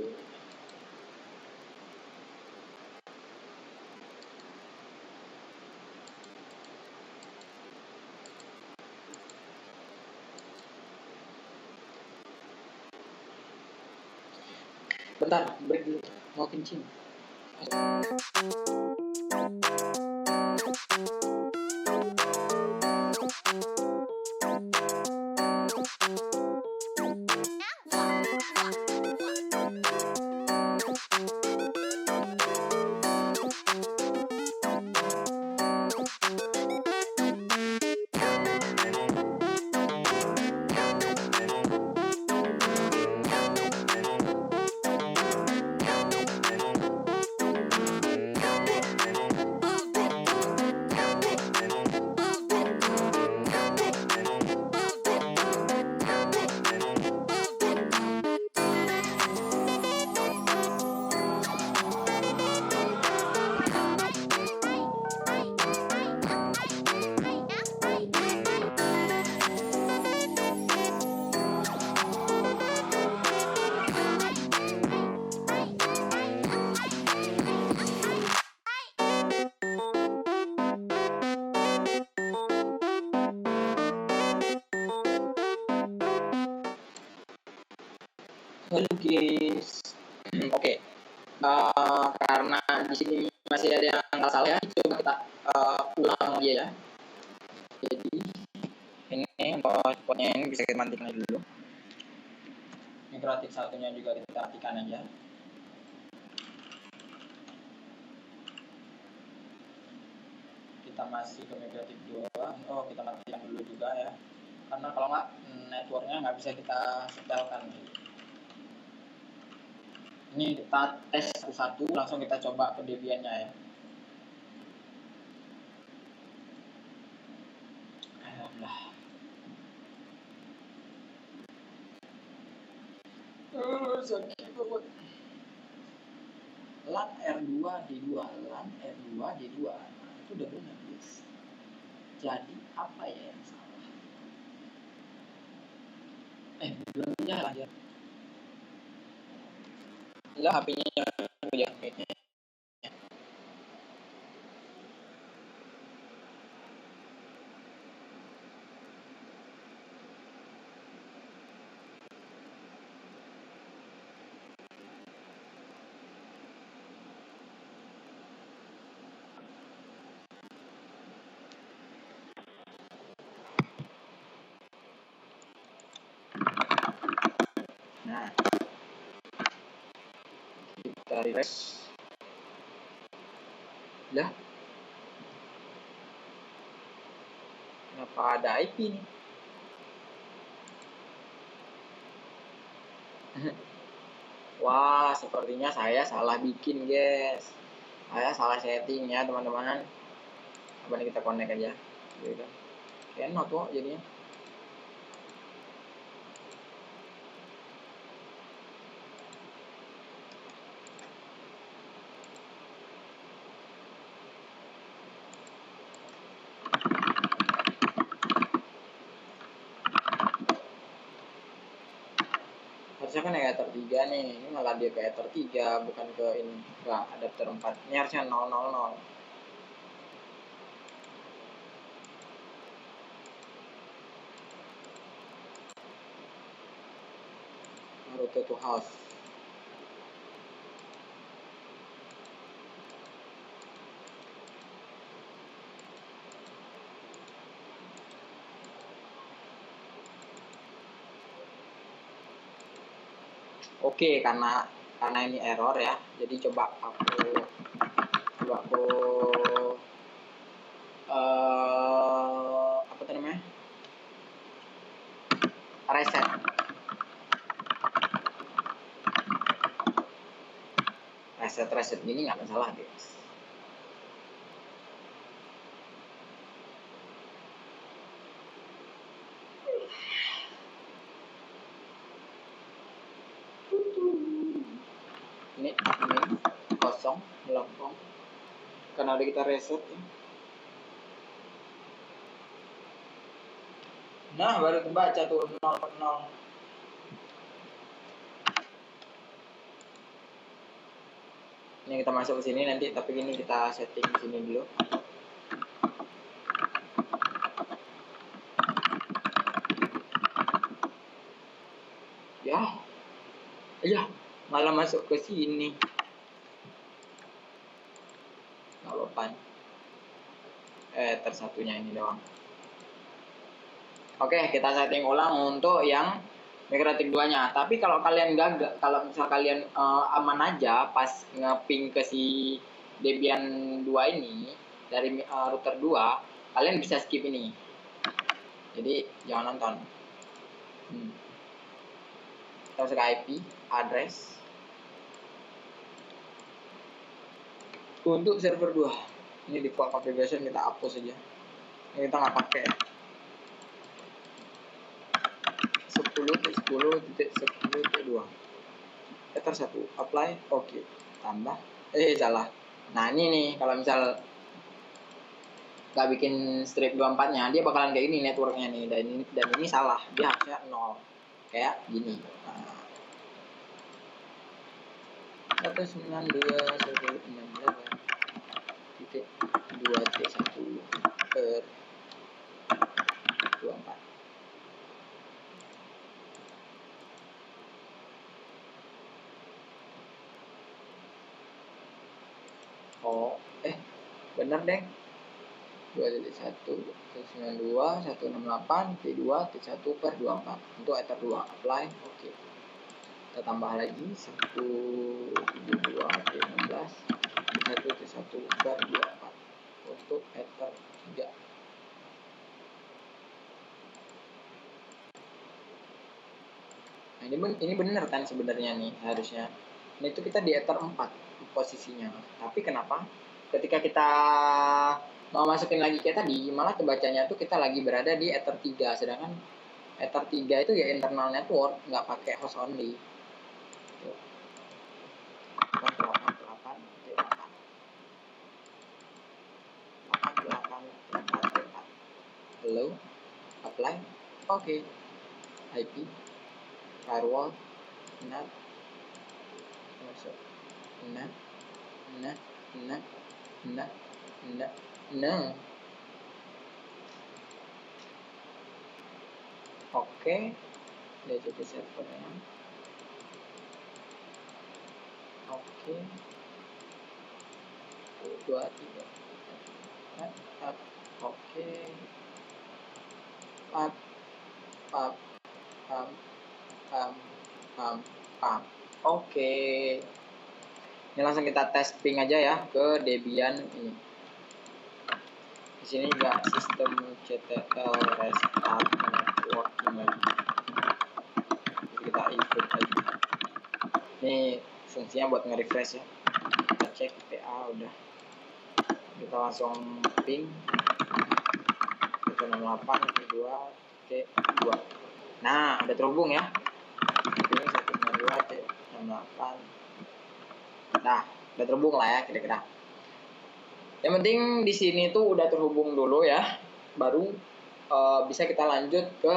Bentar, break dulu, mau kencing. Halo guys. Oke. Karena di sini masih ada yang nggak salah ya, coba kita ulang dia ya. Jadi ini untuk spotnya ini bisa kita matikan dulu. Mikrotik satunya juga kita matikan aja. Kita masih ke mikrotik 2. Oh, kita matikan dulu juga ya. Karena kalau nggak networknya nggak bisa kita setelkan. Ini kita tes satu-satu, langsung kita coba ke Debian-nya ya. Alhamdulillah. Sakit banget. LAN R2 D2, LAN R2 D2. Nah, itu udah benar guys. Jadi apa ya yang salah? Belum jalan ya. Enggak, HP-nya yang Nah, kita refresh. Lah, kenapa ada IP nih? Wah, sepertinya saya salah bikin, guys. Saya salah setting ya, teman-teman. Apa nih, kita connect aja. Gitu. Cannot kok jadinya. Harusnya kan Ether 3 nih, ini malah dia ke Ether 3, bukan ke ini, enggak, adapter 4. Ini harusnya 000. Route to house. Oke, karena ini error ya, jadi coba aku apa namanya, reset gini nggak masalah guys. Ini kosong melempem karena udah kita reset ya. Nah, baru kebaca tuh 0. Ini kita masuk ke sini nanti, tapi ini kita setting di sini dulu. Ya, malah masuk ke sini. Nggak apa-apa. Tersatunya ini doang. Oke, kita setting ulang untuk yang mikrotik 2-nya. Tapi kalau kalian gagal, kalau misal kalian aman aja pas ngeping ke si Debian 2 ini dari router 2, kalian bisa skip ini. Jadi jangan nonton. Kita masuk ke IP address untuk server 2. Ini default configuration kita hapus aja. Ini kita nggak pakai. 10.10.10.2 Ether 1 apply, oke. Tambah salah. Nah ini nih, kalau misal nggak bikin strip 24 nya, dia bakalan kayak ini networknya nih, dan ini salah, dia harusnya 0 kayak gini. Nah, 192.168.2T1/24. Oh, bener deh. 2.1, 192, 168, T2, T1/24 untuk Ether 2. Apply, oke. Kita tambah lagi 172, T16, T1, T1/24 untuk Ether 3. Nah, ini bener kan sebenarnya nih harusnya. Ini tuh kita di Ether 4 posisinya. Tapi kenapa? Ketika kita mau masukin lagi kayak tadi, malah kebacanya tuh kita lagi berada di Ether 3. Sedangkan Ether 3 itu ya internal network, nggak pakai host only. Tuh. 88, 88, hello, apply, oke. IP, firewall, NAT, masuk, NAT, NAT, NAT, NAT, NAT, NAT. Oke, DHCP servernya. Oke. 2, 3. Oke. Oke. Ini langsung kita tes ping aja ya ke Debian ini. Di sini juga sistem CTL restart working lagi. Kita ikut lagi. Ini fungsinya buat nge-refresh ya. Kita cek PA udah. Kita langsung ping 168 T2 T2. Nah, udah terhubung ya. Ping 192 T68. Nah, udah terhubung lah ya kira-kira. Yang penting di sini tuh udah terhubung dulu ya, baru bisa kita lanjut ke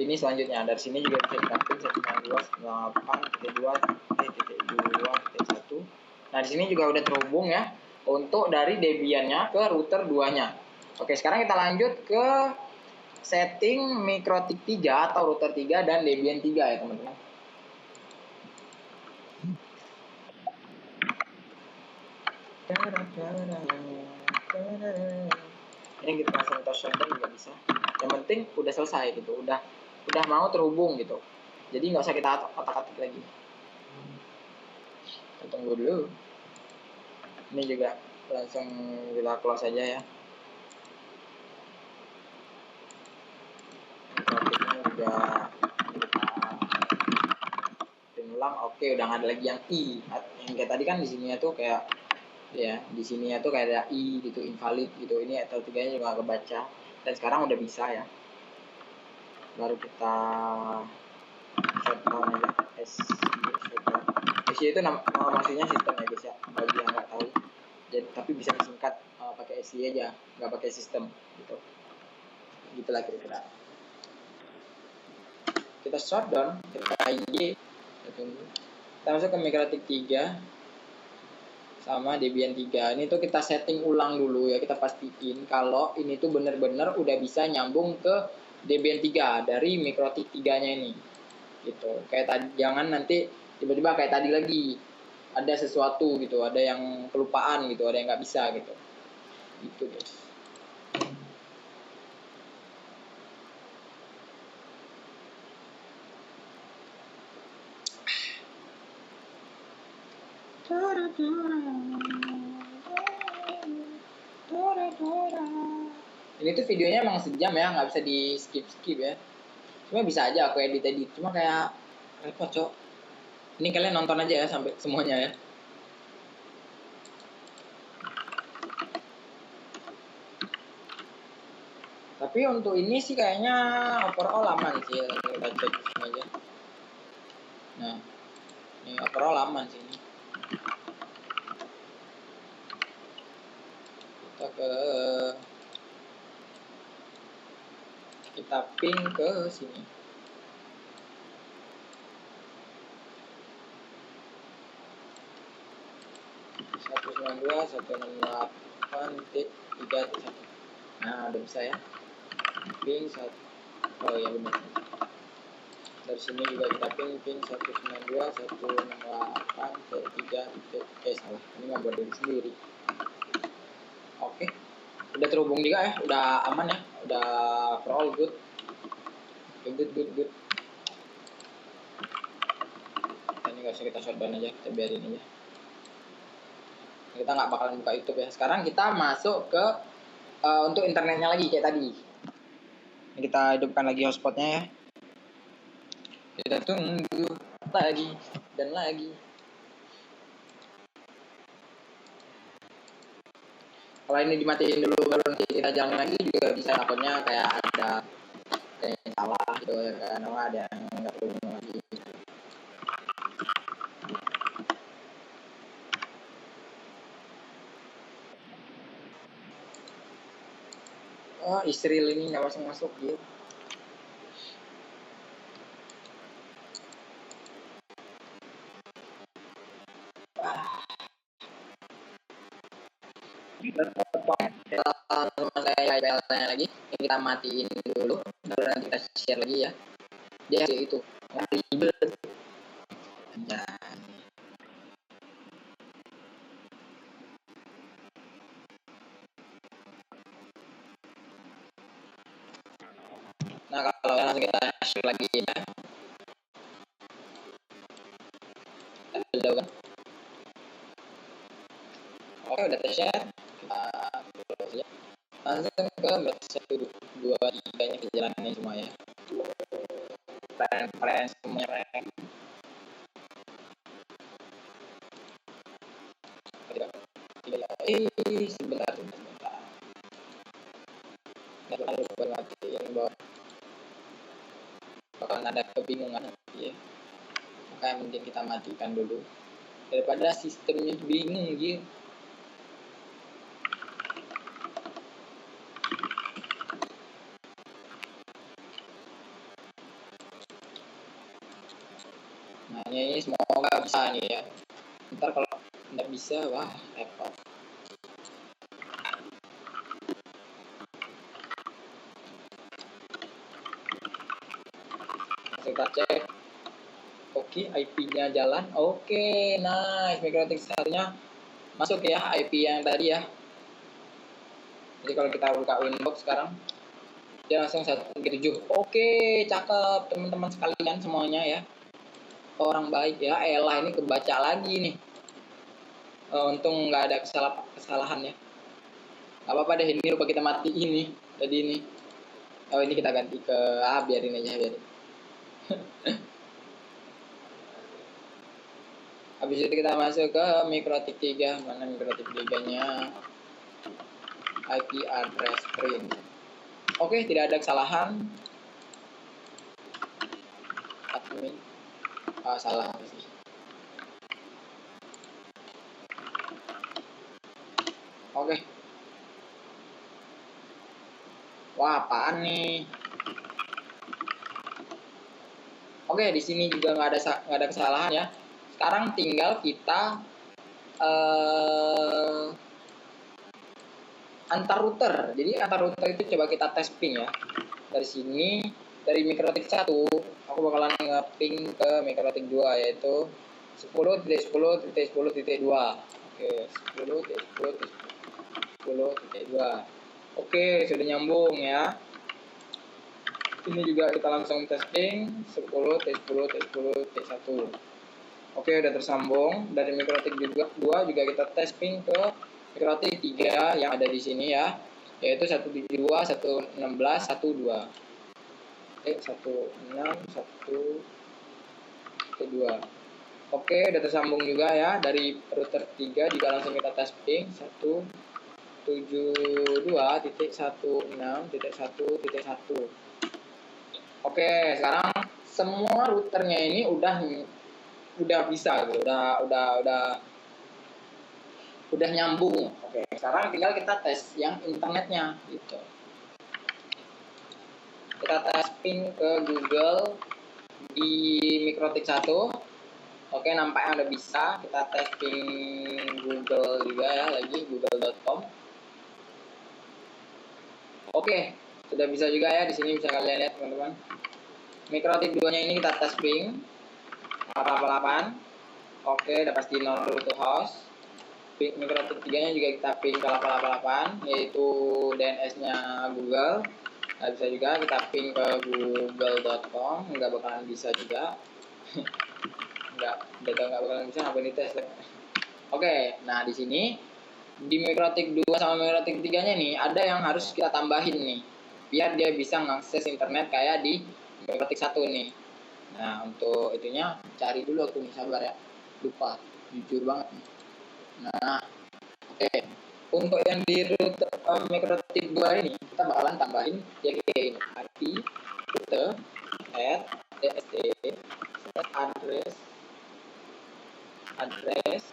ini selanjutnya. Dari sini juga bisa kita pin 192.98 T2 T2 T1. Nah, di sini juga udah terhubung ya untuk dari Debian-nya ke router 2-nya. Oke, sekarang kita lanjut ke setting Mikrotik 3 atau router 3 dan Debian 3 ya, teman-teman. Ini kita langsung shutdown juga bisa. Yang penting udah selesai gitu, udah mau terhubung gitu. Jadi nggak usah kita otak-atik lagi. Kita tunggu dulu. Ini juga langsung kita close aja ya. Grafiknya juga kita ulang. Oke, udah nggak ada lagi yang I. Yang kayak tadi kan di sini tuh kayak ya di sini tuh kayak ada I gitu, invalid gitu. Ini Ether 3-nya juga nggak kebaca. Dan sekarang udah bisa ya. Baru kita shutdown aja. SC itu nama maksudnya sistem ya guys ya, bagi yang nggak tahu. Jadi tapi bisa disingkat pakai SC aja, nggak pakai sistem gitu. Gitulah kira-kira. Kita shutdown, kita IE, kita masuk ke Mikrotik 3 sama Debian 3. Ini tuh kita setting ulang dulu ya, kita pastiin kalau ini tuh bener-bener udah bisa nyambung ke Debian 3 dari Mikrotik 3-nya ini. Gitu. Kayak tadi, jangan nanti tiba-tiba kayak tadi lagi ada sesuatu gitu, ada yang kelupaan gitu, ada yang nggak bisa gitu. Gitu guys. Ini tuh videonya emang sejam ya, nggak bisa di skip ya. Cuma bisa aja aku edit, cuma kayak repot cok. Ini kalian nonton aja ya sampai semuanya ya. Tapi untuk ini sih kayaknya overall aman sih, kita cek di sini aja. Nah, ini overall aman sih ini. Kita ping ke sini. Satu 192.168 T3 T1. Nah, udah bisa ya. Ping 1. Oh ya benar. Dari sini juga kita pin 192.168.3. Salah, ini nggak buat diri sendiri. Oke, udah terhubung juga ya, udah aman ya, udah for all good. Good. Ini nggak usah kita shutdown aja, kita biarin aja. Kita nggak bakalan buka YouTube ya. Sekarang kita masuk ke untuk internetnya lagi kayak tadi. Ini kita hidupkan lagi hotspotnya ya. Kita tunggu lagi dan lagi. Kalau ini dimatiin dulu baru nanti kita jalan lagi juga bisa, takutnya kayak ada yang salah gitu ya kan, ada yang nggak perlu lagi. Oh, Israel ini nggak masuk gitu. Lagi kita matiin dulu baru nanti kita share lagi ya. Dia itu ribet. Nah kalau langsung kita share lagi ya. Kan? Oke, udah share. Langsung ke batch 1, 2, 3 nya dijalanin semua ya. Kalian semuanya sebentar. Lalu bermatiin bahwa bakalan ada kebingungan ya. Makanya mending kita matikan dulu daripada sistemnya bingung gitu. Nah ini semoga bisa nih ya. Ntar kalau nggak bisa, wah repot. Kita cek. Oke, IP-nya jalan. Oke, nice. MikroTik satunya masuk ya, IP yang tadi ya. Jadi kalau kita buka Winbox sekarang, dia langsung 1.7. Oke, cakep teman-teman sekalian semuanya ya. Orang baik ya. Elah, ini kebaca lagi nih. Untung nggak ada kesalahan ya. Gak apa-apa deh, ini lupa kita mati ini. Tadi ini. Oh, ini kita ganti ke biarin aja, biarin. Habis itu kita masuk ke MikroTik 3. Mana MikroTik 3-nya? IP address print. Oke, tidak ada kesalahan. Admin. Salah sih. Oke. Wah, apaan nih? Oke, di sini juga nggak ada kesalahan ya. Sekarang tinggal kita antar router. Jadi antar router itu coba kita tes ping ya. Dari sini, dari MikroTik 1, aku bakalan nge-ping ke MikroTik 2 yaitu 10.10.10.2. Oke, 10.10.10.2. Oke, sudah nyambung ya. Ini juga kita langsung testing 10.10.10.1. Oke, udah tersambung. Dari MikroTik 2 juga kita testing ke MikroTik 3 yang ada di sini ya, yaitu 172, 116, 12. 16112. Oke, udah tersambung juga ya. Dari router 3 juga langsung kita testing 172.16.1.1. Oke, sekarang semua routernya ini udah bisa gitu. Udah nyambung. Oke, sekarang tinggal kita tes yang internetnya gitu. Kita tes ping ke Google di MikroTik 1. Oke, nampaknya udah bisa. Kita tes ping Google juga ya, lagi google.com. Oke, sudah bisa juga ya. Di sini bisa kalian lihat teman-teman. Mikrotik 2-nya ini kita tes ping 88. Oke, udah pasti 0 dulu untuk host. Mikrotik 3-nya juga kita ping ke 888, yaitu DNS-nya Google. Nah, bisa juga kita ping ke google.com, nggak bakalan bisa juga. Data nggak bakalan bisa, ngapain dites. Oke, nah di sini di mikrotik 2 sama mikrotik 3-nya nih ada yang harus kita tambahin nih biar dia bisa mengakses internet kayak di mikrotik 1 nih. Nah, untuk itunya cari dulu aku nih, sabar ya. Lupa, jujur banget nih. Nah, oke. Untuk yang di root mikrotik 2 ini kita bakalan tambahin ya kayak ini. IP rute at dst address adrss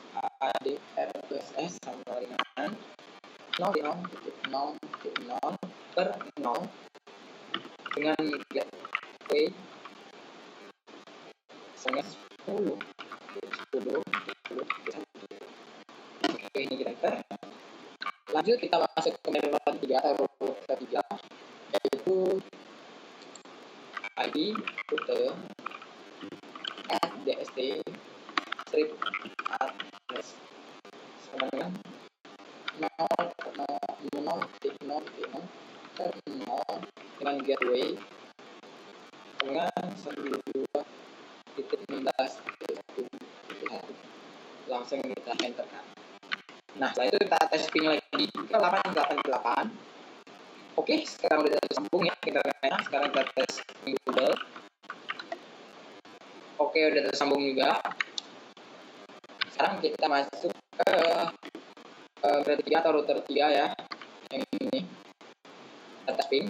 sama dengan 0.0.0 per 0 dengan gateway sama 10. Oke, ini kita enter. Lanjut kita masuk ke metode 3 atau rute 3, yaitu ID rute at dst strip address sama dengan 0.0.0 per 0 dengan gateway dengan 12.16.1. Langsung kita enter kan. Nah, setelah itu kita tes ping lagi ke 888. Oke, sekarang udah tersambung ya internetnya. Sekarang kita tes ping Google. Oke, udah tersambung juga. Sekarang kita masuk ke router 3 atau router 3 ya. Yang ini. Kita tes ping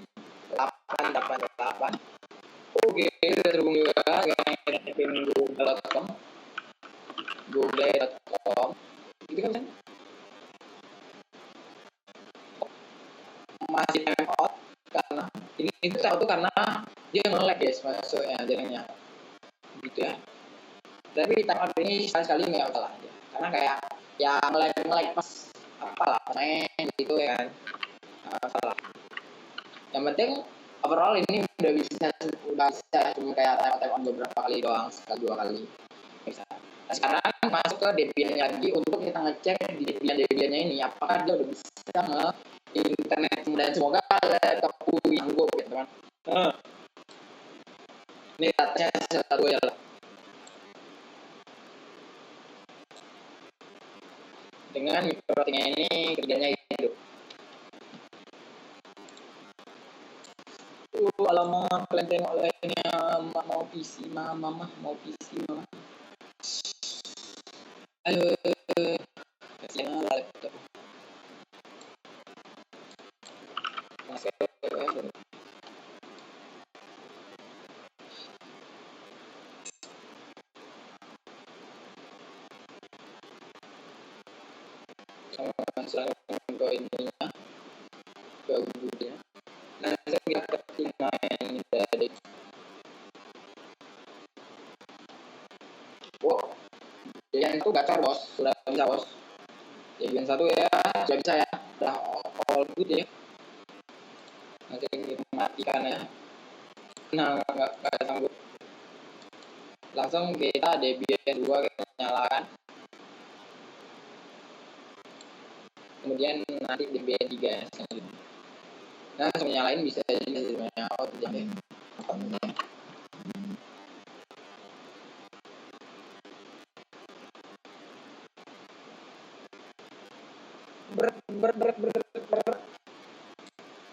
888. Oke, udah terhubung juga dengan ping google.com. google.com. Gitu kan? Masih time out karena ini itu satu karena dia nge-lag guys masuknya jaringannya gitu ya. Tapi time out ini sekali-sekali nggak salah aja karena kayak ya nge-lag pas apalah main gitu ya kan. Salah. Yang penting overall ini udah bisa cuma kayak time out beberapa kali doang, sekali 2 kali bisa. Nah, sekarang masuk ke Debian lagi untuk kita ngecek di Debian-nya ini apakah dia udah bisa internet, dan semoga laptopku sanggup ya teman. Ini tatnya satu ya lah. Dengan mikrotiknya ini kerjanya hidup. Alamak, kalian tengok lainnya mau PC mama mau PC mama. Ayo, kasihan lah laptop. Masih langsung ke ininya ke Google-nya. Nah, saya kita ketik main dari Debian itu gacor bos, sudah bisa bos. Debian 1 ya, sudah bisa ya, udah all good ya. Nanti kita matikan ya. Nah, nggak sanggup. Langsung kita Debian 2 kita nyalakan. Kemudian nanti Debian 3 ya selanjutnya. Nah, langsung nyalain bisa aja sebenarnya. Oh, tidak deh.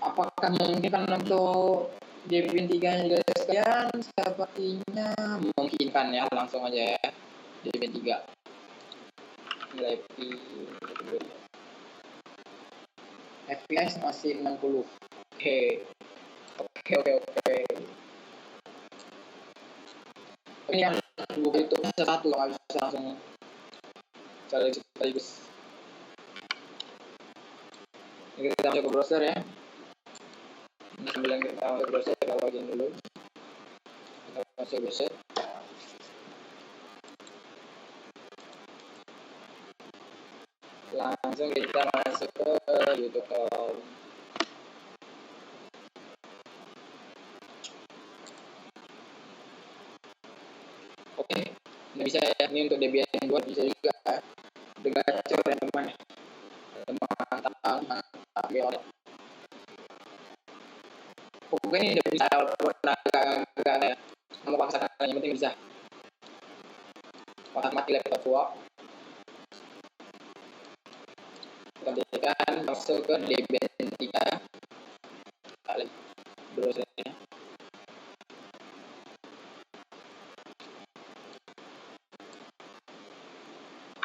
Apakah memungkinkan untuk Debian 3 juga sekalian? Sepertinya memungkinkan ya, langsung aja ya Debian 3 nilai FPS masih 60. Oke. Ini yang Google itu satu nggak bisa langsung sekaligus. Ini kita masuk ke browser ya. Ini sambil kita masuk browser, kita login dulu. Kita masuk browser. Langsung kita masuk ke YouTube. Oke, ini bisa ya, ini untuk Debian 2 bisa juga ya. Udah gacor ya teman ya. Mantap ya. Pokoknya ini udah bisa walaupun agak ada ya. Mau paksakan yang penting bisa. Mati laptop gua. Kemudian masuk ke Debian 3. Kali browsernya.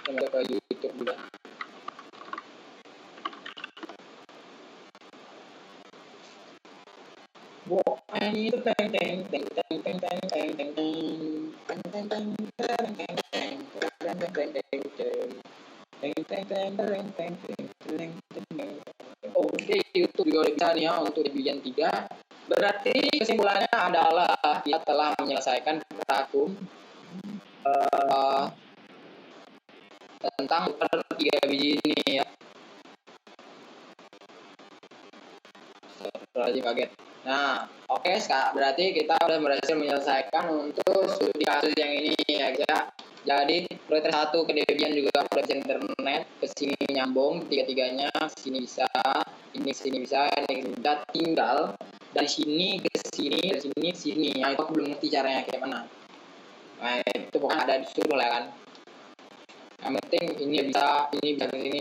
Kita ke YouTube juga. Wow, ini itu teng teng teng teng teng teng teng teng teng teng teng teng teng teng teng teng. Oke, YouTube juga udah bisa nih ya untuk Debian 3. Berarti kesimpulannya adalah dia telah menyelesaikan vakum tentang 3 biji ini ya. Lagi kaget. Nah, oke, berarti kita udah berhasil menyelesaikan untuk studi kasus yang ini ya guys ya. Jadi proyek 1 ke Debian juga udah bisa internet, ke sini nyambung tiga-tiganya, sini bisa, ini sini bisa, ini bisa, tinggal dari sini ke sini, dari sini ke sini. Yang itu aku belum ngerti caranya kayak mana. Nah, itu pokoknya ada disuruh lah kan. Yang penting ini bisa ke sini, bisa ke sini,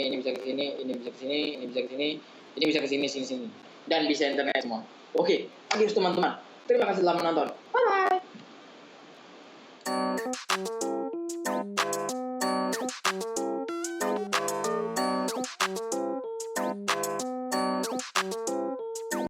ini bisa ke sini, ini bisa ke sini, ini bisa ke sini, ini bisa ke sini, sini. Dan bisa internet semua. Oke, adios teman-teman. Terima kasih telah menonton. Bye bye.